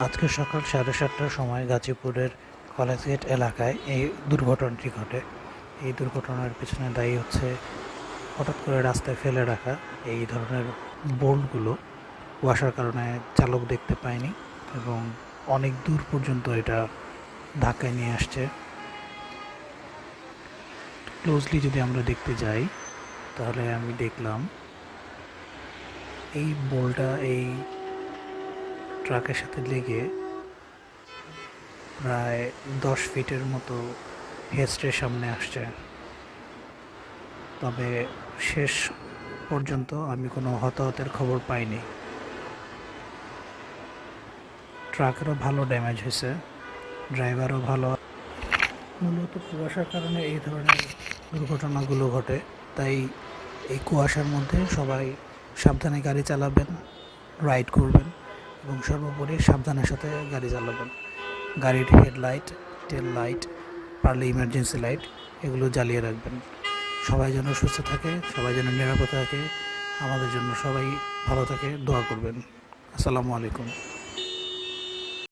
আজকে সকাল 7:30টার সময় গাজীপুরের কলেজ গেট এলাকায় এই দুর্ঘটনাটি ঘটে। এই দুর্ঘটনার পেছনে দায়ী হচ্ছে হঠাৎ করে রাস্তায় ফেলে রাখা এই ধরনের বোর্ডগুলো। কুয়াশার কারণে চালক দেখতে পায়নি এবং অনেক দূর পর্যন্ত এটা ধাক্কায় নিয়ে আসছে। ক্লোজলি যদি আমরা দেখতে যাই তাহলে আমি দেখলাম এই বোর্ডটা এই ট্রাকের সাথে লেগে প্রায় 10 ফিটের মতো হেস্টের সামনে আসছে। তবে শেষ পর্যন্ত আমি কোনো হতাহতের খবর পাইনি। ট্রাকেরও ভালো ড্যামেজ হয়েছে, ড্রাইভারও ভালো। মূলত কুয়াশার কারণে এই ধরনের দুর্ঘটনাগুলো ঘটে, তাই এই কুয়াশার মধ্যে সবাই সাবধানে গাড়ি চালাবেন, রাইড করবেন এবং সর্বোপরি সাবধানের সাথে গাড়ি চালাবেন। গাড়ির হেডলাইট, টেল লাইট, পারলে ইমার্জেন্সি লাইট এগুলো জ্বালিয়ে রাখবেন। সবাই যেন সুস্থ থাকে, সবাই যেন নিরাপদ থাকে, আমাদের জন্য সবাই ভালো থাকে, দোয়া করবেন। আসসালামু আলাইকুম।